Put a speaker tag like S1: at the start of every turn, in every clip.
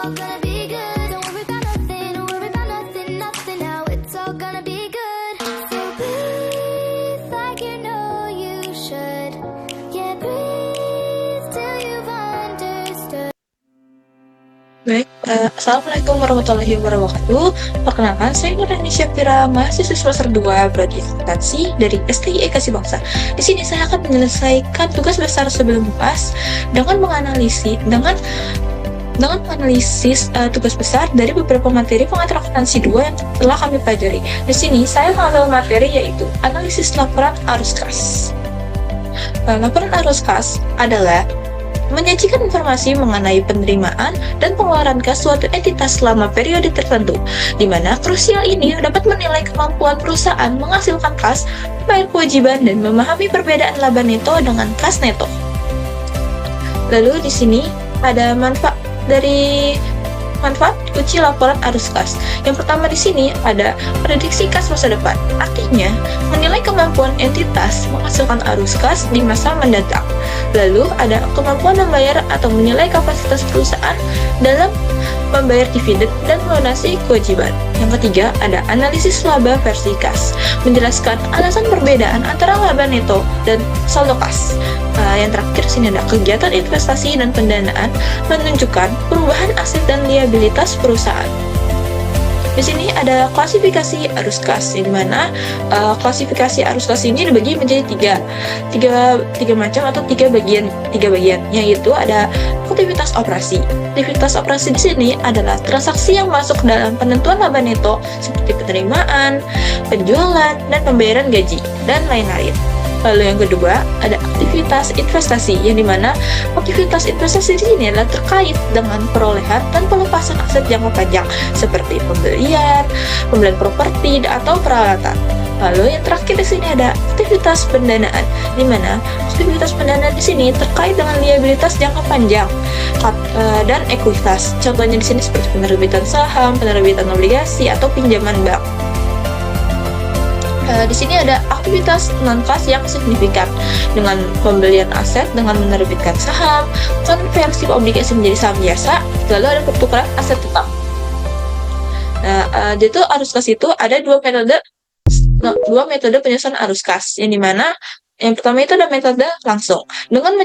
S1: all gonna be good. Don't worry about nothing, don't worry about nothing, nothing now. It's all gonna be good. So breathe like you know you should. Yeah, breathe till you've understood.
S2: Baik, Assalamualaikum warahmatullahi wabarakatuh. Perkenalkan, saya Nurani Syafira, mahasiswa semester 2 Prodi Akuntansi dari STI Ekasi Bangsa. Di sini saya akan menyelesaikan tugas besar sebelum UAS dengan menganalisis tugas besar dari beberapa materi pengantar akuntansi 2 yang telah kami pelajari. Di sini saya mengambil materi yaitu analisis laporan arus kas. Laporan arus kas adalah menyajikan informasi mengenai penerimaan dan pengeluaran kas suatu entitas selama periode tertentu, di mana krusial ini dapat menilai kemampuan perusahaan menghasilkan kas, membayar kewajiban, dan memahami perbedaan laba neto dengan kas neto. Lalu di sini ada manfaat kunci laporan arus kas. Yang pertama di sini ada prediksi kas masa depan. Artinya, menilai kemampuan entitas menghasilkan arus kas di masa mendatang. Lalu ada kemampuan membayar atau menilai kapasitas perusahaan dalam membayar dividen dan melunasi kewajiban. Yang ketiga ada analisis laba versi kas, menjelaskan alasan perbedaan antara laba neto dan saldo kas. Yang terakhir sini ada kegiatan investasi dan pendanaan, menunjukkan perubahan aset dan liabilitas perusahaan. Di sini ada klasifikasi arus kas, di mana klasifikasi arus kas ini dibagi menjadi tiga macam atau tiga bagian, yaitu ada aktivitas operasi. Aktivitas operasi di sini adalah transaksi yang masuk dalam penentuan laba neto seperti penerimaan, penjualan, dan pembayaran gaji dan lain-lain. Lalu yang kedua ada aktivitas investasi, yang dimana aktivitas investasi di sini adalah terkait dengan perolehan dan pelepasan aset jangka panjang seperti pembelian properti atau peralatan. Lalu yang terakhir di sini ada aktivitas pendanaan, di mana aktivitas pendanaan di sini terkait dengan liabilitas jangka panjang dan ekuitas. Contohnya di sini seperti penerbitan saham, penerbitan obligasi, atau pinjaman bank. Di sini ada aktivitas non-kas yang signifikan dengan pembelian aset dengan menerbitkan saham, konversi obligasi menjadi saham biasa, lalu ada pertukaran aset tetap. Jadi arus kas itu ada dua metode penyusunan arus kas, yang dimana yang pertama itu ada metode langsung dengan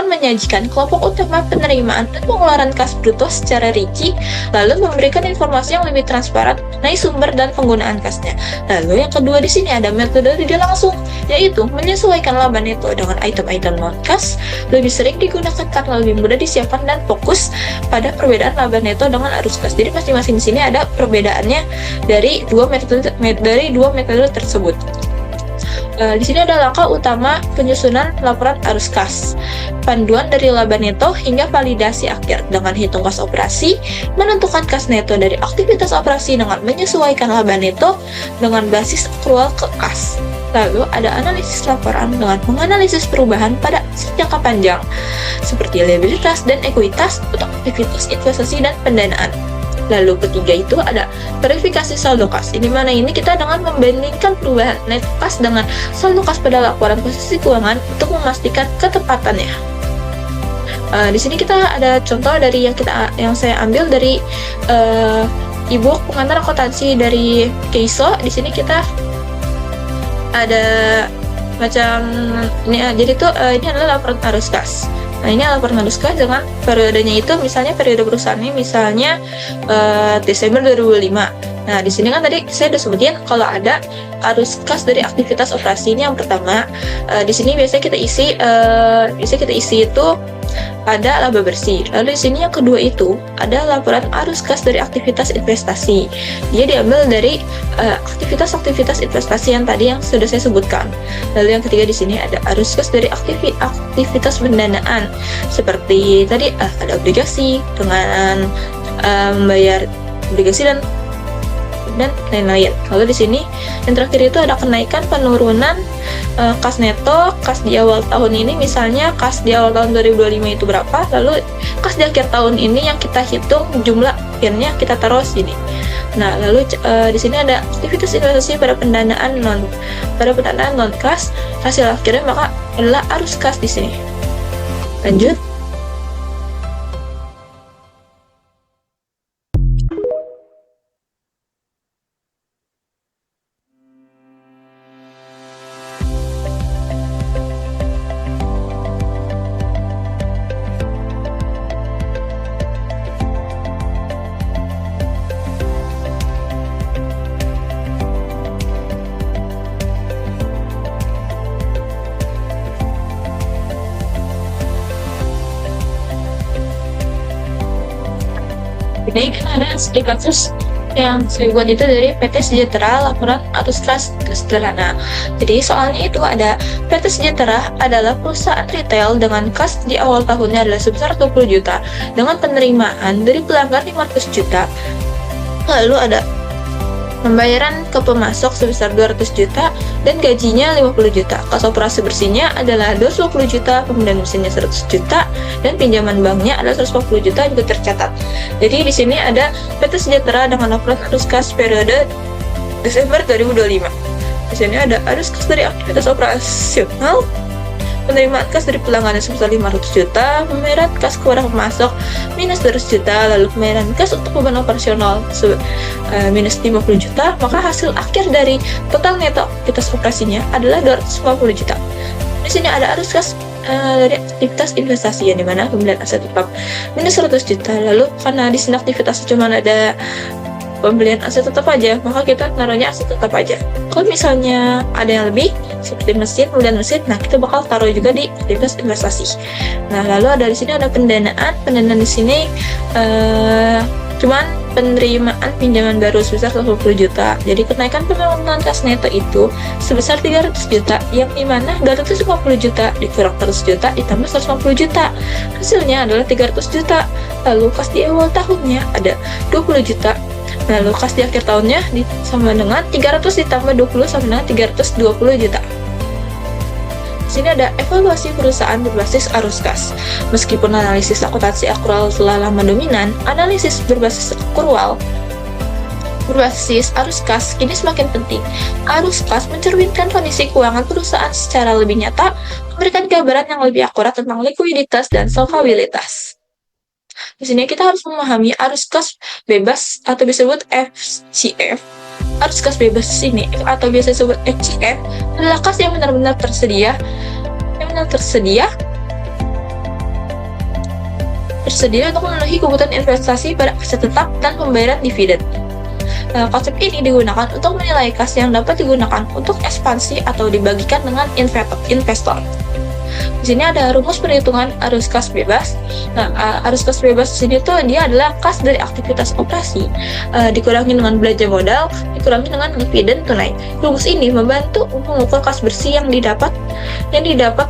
S2: menyajikan kelompok utama penerimaan dan pengeluaran kas bruto secara rinci, lalu memberikan informasi yang lebih transparan mengenai sumber dan penggunaan kasnya. Lalu yang kedua di sini ada metode tidak langsung, yaitu menyesuaikan laba neto dengan item-item non kas, lebih sering digunakan karena lebih mudah disiapkan dan fokus pada perbedaan laba neto dengan arus kas. Jadi masing-masing di sini ada perbedaannya dari dua metode tersebut. Di sini ada langkah utama penyusunan laporan arus kas, panduan dari laba neto hingga validasi akhir dengan hitung kas operasi, menentukan kas neto dari aktivitas operasi dengan menyesuaikan laba neto dengan basis akrual ke kas. Lalu ada analisis laporan dengan menganalisis perubahan pada aset jangka panjang seperti liabilitas dan ekuitas untuk aktivitas investasi dan pendanaan. Lalu ketiga itu ada verifikasi saldo kas, di mana ini kita dengan membandingkan perubahan net kas dengan saldo kas pada laporan posisi keuangan untuk memastikan ketepatannya. Di sini kita ada contoh dari yang saya ambil dari e-book pengantar akuntansi dari Keiso. Di sini kita ada macam ini, jadi tuh ini adalah laporan arus kas. Nah, ini laporan arus kas dengan periodenya itu, misalnya periode perusahaannya misalnya Desember 2005. Nah, di sini kan tadi saya udah sebutin kalau ada arus kas dari aktivitas operasi. Ini yang pertama. Di sini biasanya kita isi itu ada laba bersih. Lalu di sini yang kedua itu ada laporan arus kas dari aktivitas investasi. Dia diambil dari aktivitas investasi yang tadi yang sudah saya sebutkan. Lalu yang ketiga di sini ada arus kas dari aktivitas pendanaan. Seperti tadi ada obligasi dengan membayar obligasi dan lain-lain. Lalu di sini yang terakhir itu ada kenaikan penurunan kas neto, kas di awal tahun ini, misalnya kas di awal tahun 2025 itu berapa, lalu kas di akhir tahun ini yang kita hitung jumlah akhirnya kita taruh sini. Nah, lalu di sini ada aktivitas investasi pada pendanaan non kas, hasil akhirnya maka adalah arus kas di sini. Lanjut. Ini kita ada studi kasus yang saya buat itu dari PT Sejahtera laporan arus kas sederhana. Jadi soalnya itu ada PT Sejahtera adalah perusahaan retail dengan kas di awal tahunnya adalah sebesar 20 juta dengan penerimaan dari pelanggan 500 juta. Lalu ada pembayaran ke pemasok sebesar 200 juta dan gajinya 50 juta. Kas operasi bersihnya adalah 220 juta, pembelian mesinnya 100 juta, dan pinjaman banknya adalah 140 juta juga tercatat. Jadi di sini ada PT Sejahtera dengan laporan arus kas periode Desember 2025. Di sini ada arus kas dari aktivitas operasional, penerimaan kas dari pelanggan sebesar 500 juta, pembayaran kas kepada pemasok minus 200 juta, lalu pembayaran kas untuk beban operasional minus 50 juta, maka hasil akhir dari total neto aktivitas operasinya adalah 250 juta. Di sini ada arus kas dari aktivitas investasi yang dimana pembelian aset tetap minus 100 juta, lalu karena di sini aktivitas cuma ada pembelian aset tetap aja, maka kita naruhnya aset tetap aja. Kalau misalnya ada yang lebih seperti mesin, pembelian mesin, nah kita bakal taruh juga di aktivitas investasi. Nah lalu ada di sini ada pendanaan di sini cuman penerimaan pinjaman baru sebesar 120 juta. Jadi kenaikan pemotongan kas neto itu sebesar 300 juta, yang dimana 250 juta dikurang 100 juta ditambah 150 juta. Hasilnya adalah 300 juta. Lalu kas di awal tahunnya ada 20 juta. Lalu kas di akhir tahunnya sama dengan 300 ditambah 20 sama dengan 320 juta. Di sini ada evaluasi perusahaan berbasis arus kas. Meskipun analisis akuntansi akrual telah lama dominan, analisis berbasis berbasis arus kas kini semakin penting. Arus kas mencerminkan kondisi keuangan perusahaan secara lebih nyata, memberikan gambaran yang lebih akurat tentang likuiditas dan solvabilitas. Di sini kita harus memahami arus kas bebas atau disebut FCF. Arus kas bebas ini atau biasa disebut FCF adalah kas yang benar-benar tersedia untuk memenuhi kebutuhan investasi pada aset tetap dan pembayaran dividen. Konsep ini digunakan untuk menilai kas yang dapat digunakan untuk ekspansi atau dibagikan dengan investor. Di sini ada rumus perhitungan arus kas bebas. Nah, arus kas bebas di sini tuh dia adalah kas dari aktivitas operasi dikurangi dengan belanja modal, dikurangi dengan dividen tunai. Rumus ini membantu mengukur kas bersih yang didapat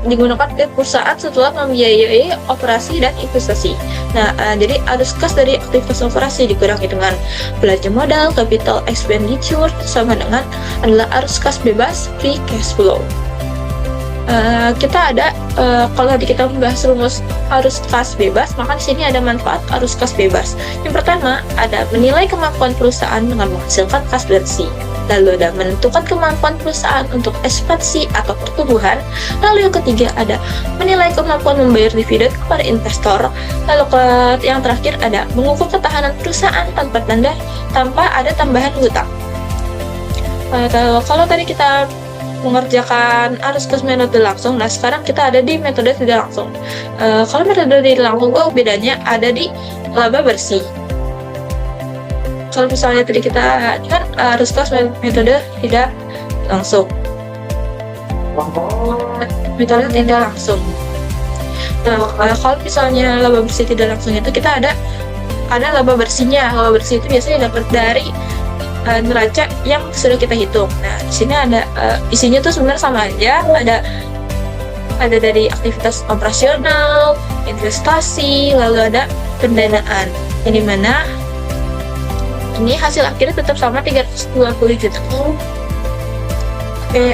S2: digunakan oleh perusahaan setelah membiayai operasi dan investasi. Nah, jadi arus kas dari aktivitas operasi dikurangi dengan belanja modal, capital expenditure sama dengan adalah arus kas bebas free cash flow. Kita ada kalau tadi kita membahas rumus arus kas bebas, maka di sini ada manfaat arus kas bebas. Yang pertama ada menilai kemampuan perusahaan dengan menghasilkan kas bersih. Lalu ada menentukan kemampuan perusahaan untuk ekspansi atau pertumbuhan. Lalu yang ketiga ada menilai kemampuan membayar dividen kepada investor. Lalu yang terakhir ada mengukur ketahanan perusahaan tanpa ada tambahan hutang. Kalau tadi kita mengerjakan arus kas metode langsung, nah sekarang kita ada di metode tidak langsung. Kalau metode tidak langsung bedanya ada di laba bersih. Kalau misalnya tadi kita kan arus kas metode tidak langsung, metode tidak langsung. Nah kalau misalnya laba bersih tidak langsung itu kita ada laba bersihnya. Laba bersih itu biasanya dapat dari neraca yang sudah kita hitung. Nah, di sini ada isinya tuh sebenarnya sama aja. Ada dari aktivitas operasional, investasi, lalu ada pendanaan. Yang dimana ini hasil akhirnya tetap sama 320 juta. Oke,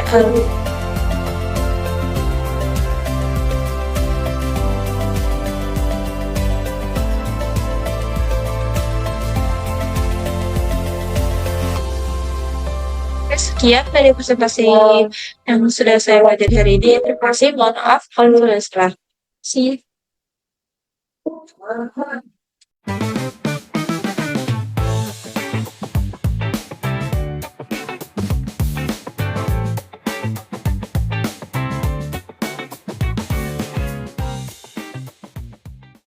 S2: sekian dari presentasi yang sudah saya buat hari ini. Terima kasih. Mohon maaf kalau sudah salah. See you.